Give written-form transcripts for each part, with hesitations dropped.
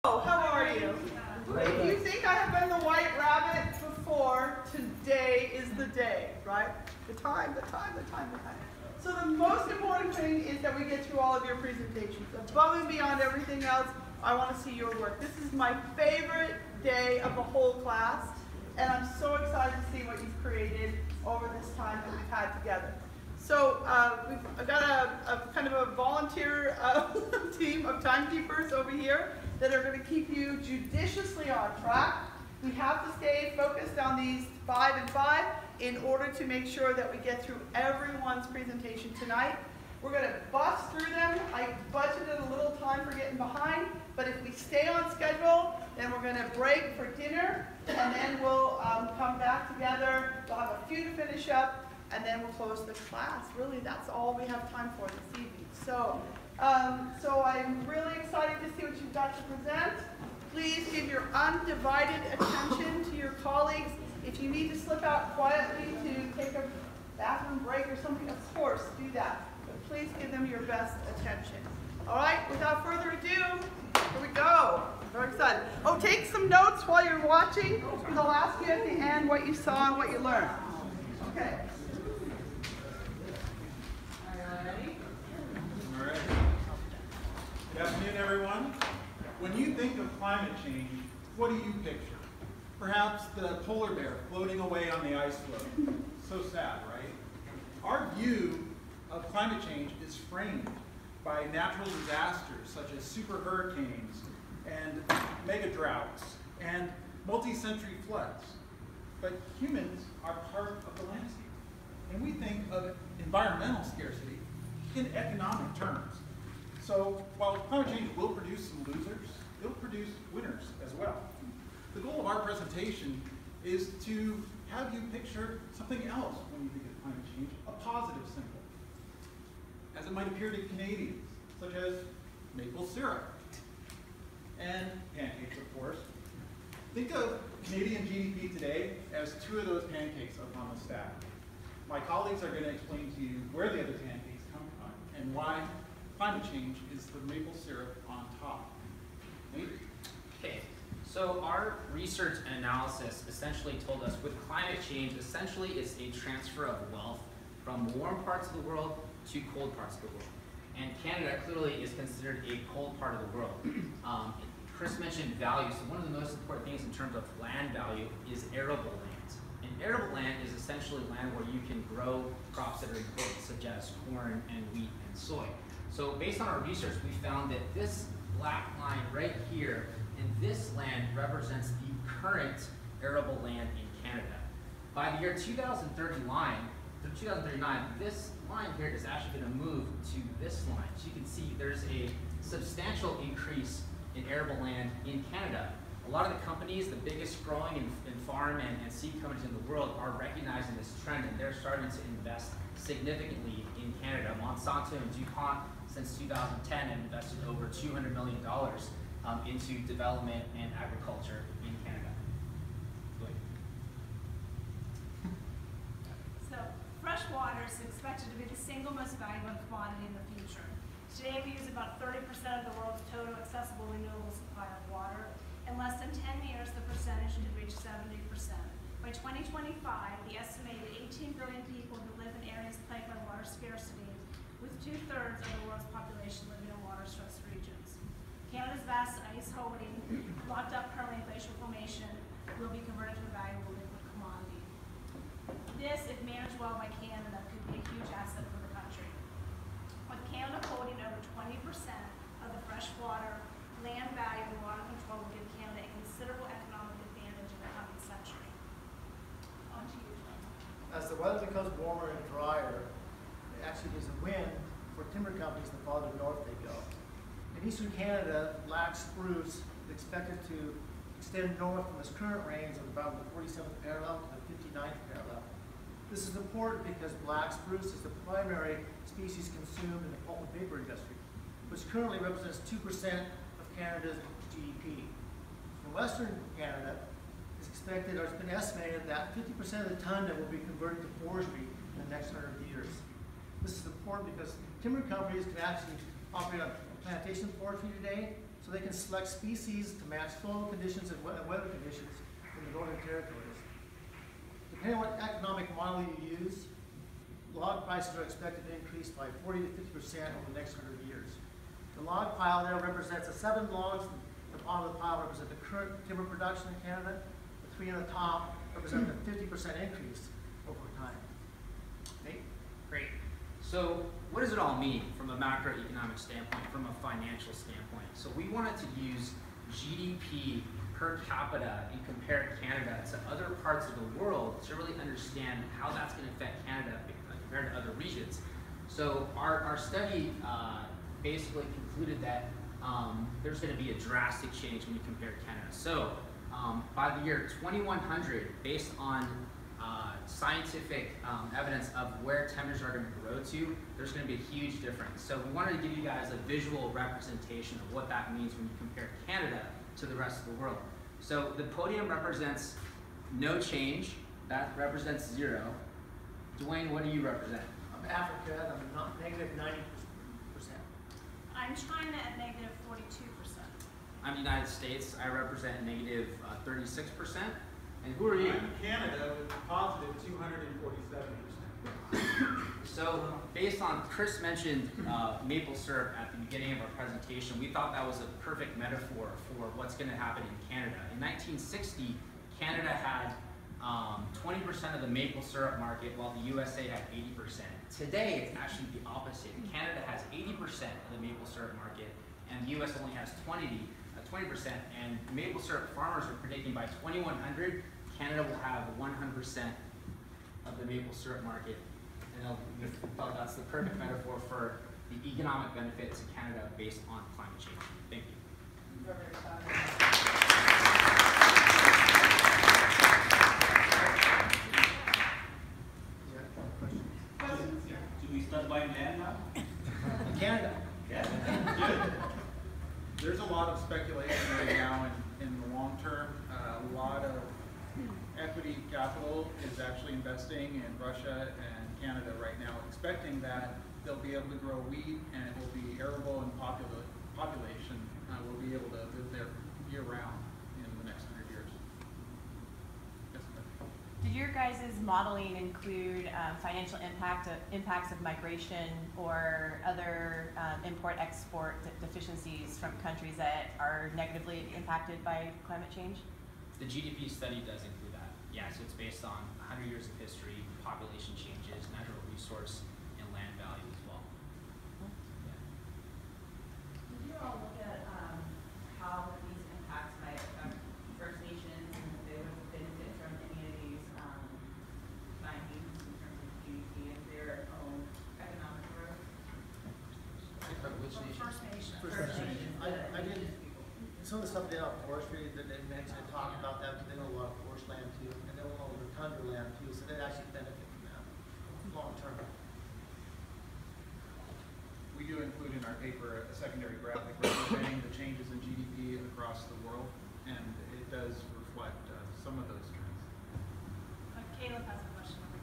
Oh, how are you? If you think I have been the white rabbit before, today is the day, right? The time. So the most important thing is that we get through all of your presentations. Above and beyond everything else, I want to see your work. This is my favorite day of the whole class, and I'm so excited to see what you've created over this time that we've had together. So I've got a kind of a volunteer team of timekeepers over here that are going to keep you judiciously on track. We have to stay focused on these 5 and 5 in order to make sure that we get through everyone's presentation tonight. We're going to bust through them. I budgeted a little time for getting behind, but if we stay on schedule, then we're going to break for dinner, and then we'll come back together. We'll have a few to finish up, and then we'll close the class. Really, that's all we have time for this evening. So I'm really excited to see what you've got to present. Please give your undivided attention to your colleagues. If you need to slip out quietly to take a bathroom break or something, of course, do that. But please give them your best attention. All right, without further ado, here we go. I'm very excited. Oh, take some notes while you're watching, because I'll ask you at the end what you saw and what you learned. Okay. All right. Good afternoon, everyone. When you think of climate change, what do you picture? Perhaps the polar bear floating away on the ice floe. So sad, right? Our view of climate change is framed by natural disasters such as super hurricanes and mega droughts and multi-century floods. But humans are part of the landscape. And we think of environmental scarcity in economic terms. So while climate change will produce some losers, it'll produce winners as well. The goal of our presentation is to have you picture something else when you think of climate change, a positive symbol, as it might appear to Canadians, such as maple syrup and pancakes, of course. Think of Canadian GDP today as 2 of those pancakes up on the stack. My colleagues are going to explain to you where the other pancakes come from and why climate change is the maple syrup on top. Nate? Okay, so our research and analysis essentially told us with climate change, essentially it's a transfer of wealth from warm parts of the world to cold parts of the world. And Canada clearly is considered a cold part of the world. Criss mentioned value, so one of the most important things in terms of land value is arable land. And arable land is essentially land where you can grow crops that are important, such as corn and wheat and soy. So based on our research, we found that this black line right here and this land represents the current arable land in Canada. By the year 2039, this line here is actually going to move to this line. So you can see there's a substantial increase in arable land in Canada. A lot of the companies, the biggest growing in farm and seed companies in the world, are recognizing this trend, and they're starting to invest significantly in Canada. Monsanto and DuPont, since 2010, have invested over $200 million into development and agriculture in Canada. So, fresh water is expected to be the single most valuable commodity in the future. Today, we use about 30% of the world's total accessible renewable supply of water. In less than 10 years, the percentage could reach 70%. By 2025, the estimated 18 billion people who live in areas plagued by water scarcity, with 2/3 of the world's population living in water-stressed regions. Canada's vast ice holding, locked up currently in glacial formation, will be converted to a valuable liquid commodity. This, if managed well by Canada, could be a huge asset for the country. With Canada holding over 20% of the freshwater land value and water control will give Canada a considerable economic advantage in the coming century. On to you, Duane. As the weather becomes warmer and drier, it actually is a win for timber companies the farther north they go. In eastern Canada, black spruce is expected to extend north from its current range of about the 47th parallel to the 59th parallel. This is important because black spruce is the primary species consumed in the pulp and paper industry, which currently represents 2% of Canada's GDP. In western Canada, it's expected, or it's been estimated, that 50% of the tundra will be converted to forestry in the next 100 years. This is important because timber companies can actually operate on plantation forestry today, so they can select species to match soil conditions and weather conditions in the Northern Territories. Depending on what economic model you use, log prices are expected to increase by 40 to 50% over the next 100 years. The log pile there represents the 7 logs at the bottom of the pile represent the current timber production in Canada. The 3 on the top represent the 50% increase over time. Nate? Great. So what does it all mean from a macroeconomic standpoint, from a financial standpoint? So we wanted to use GDP per capita and compare Canada to other parts of the world to really understand how that's going to affect Canada compared to other regions. So our study basically concluded that there's going to be a drastic change when you compare Canada. So by the year 2100, based on scientific evidence of where temperatures are going to grow to, there's going to be a huge difference. So we wanted to give you guys a visual representation of what that means when you compare Canada to the rest of the world. So the podium represents no change. That represents 0. Duane, what do you represent? I'm Africa, and I'm not negative 90%. I'm China at negative 42%. I'm the United States. I represent negative 36%. And who are you? I'm Canada with positive 247%. So based on, Criss mentioned maple syrup at the beginning of our presentation, we thought that was a perfect metaphor for what's going to happen in Canada. In 1960, Canada had 20% of the maple syrup market, while the USA had 80%. Today, it's actually the opposite. Canada has 80% of the maple syrup market, and the US only has 20%. And maple syrup farmers are predicting by 2100, Canada will have 100% of the maple syrup market. And we thought that's the perfect metaphor for the economic benefits to Canada based on climate change. Thank you. Do we start buying land now? Canada. Yeah. Good. There's a lot of speculation right now in the long term. A lot of equity capital is actually investing in Russia and Canada right now, expecting that they'll be able to grow wheat and it will be arable and population will be able to live there year round in the next 100 years. Yes, did your guys' modeling include financial impacts of migration or other import-export deficiencies from countries that are negatively impacted by climate change? The GDP study does include that. Yeah, so it's based on 100 years of history, population changes, natural resource, and land value as well. Yeah. Did you all look at how these impacts might affect First Nations and if they would benefit from any of these findings in terms of GDP and their own economic growth? Which nation? First Nation. First Nation. I did some of the stuff they have forestry that they mentioned and talked about that, but they know a lot of forest land too, and they know a lot of tundra land too, so they actually benefit from that long term. We do include in our paper a secondary graphic representing the changes in GDP across the world, and it does reflect some of those trends. Caleb has a question over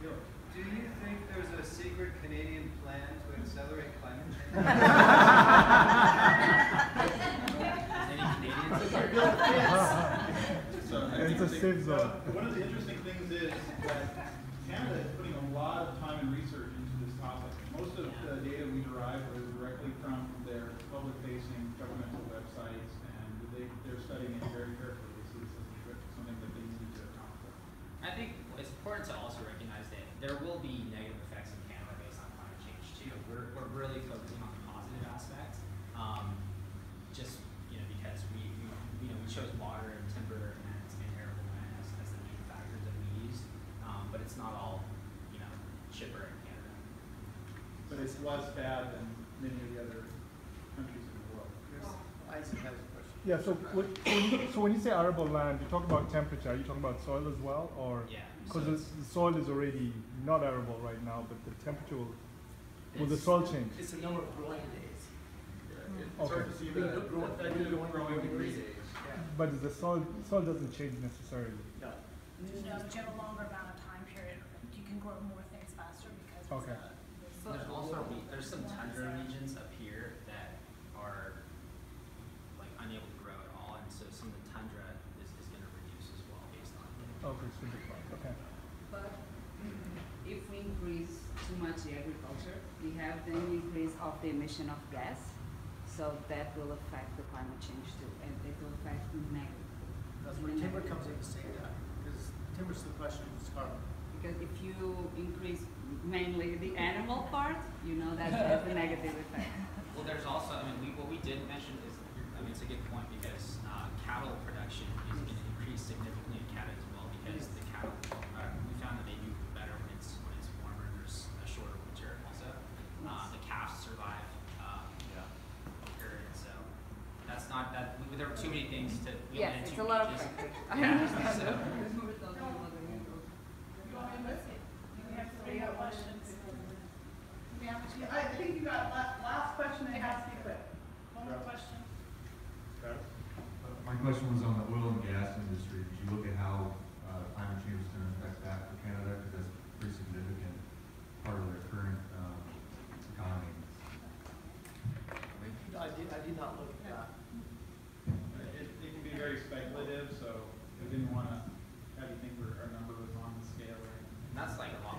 here. Do you think there's a secret Canadian plan to accelerate climate change? Any Canadians in here? So It's a safe zone. One of the interesting things is that Canada is putting a lot of time and research into this topic. Most of the data we derive was directly from their public-facing governmental websites, and they're studying it very carefully. This is something that they need to account for. I think it's important to also recognize that there will be negative effects in Canada based on climate change too. We're really focusing on the positive aspect, just because we chose water and timber and arable land as the main factors that we used, but it's not all chipper in Canada. But it's less bad than many of the other countries in the world. Isaac has a question. Yeah, so when you say arable land, you talk about temperature, are you talking about soil as well? Or Yeah. because So the soil is already not arable right now, but the temperature will the soil change? It's the number of growing days. It's hard to see the growing degree days. But the soil doesn't change necessarily. No. But you have a longer amount of time period. You can grow more things faster because Okay. there's also some tundra regions up here that are Okay, super fun. Okay. But if we increase too much the agriculture, we have the increase of the emission of gas, so that will affect the climate change too, and it will affect negatively. That's where timber comes in to say that, because timber's the question is carbon. Because if you increase mainly the animal part, you know that has a negative effect. Well, there's also, I mean, what we didn't mention is, I mean, it's a good point because cattle production is going to increase significantly in Canada as well because the cattle, we found that they do better when it's warmer and there's a shorter winter also. The calves survive longer, and so that's not that. There were too many things to. Yes, it's a lot of factors. Yeah. So. We have questions. We have two. I think you got last question, and it has to be quick. One more question. My question was on the oil and gas industry. Did you look at how climate change is going to affect that for Canada? Because that's a pretty significant part of their current economy. I did not look at that. It can be very speculative, so we didn't want to have you think our number was on the scale. And that's like a lot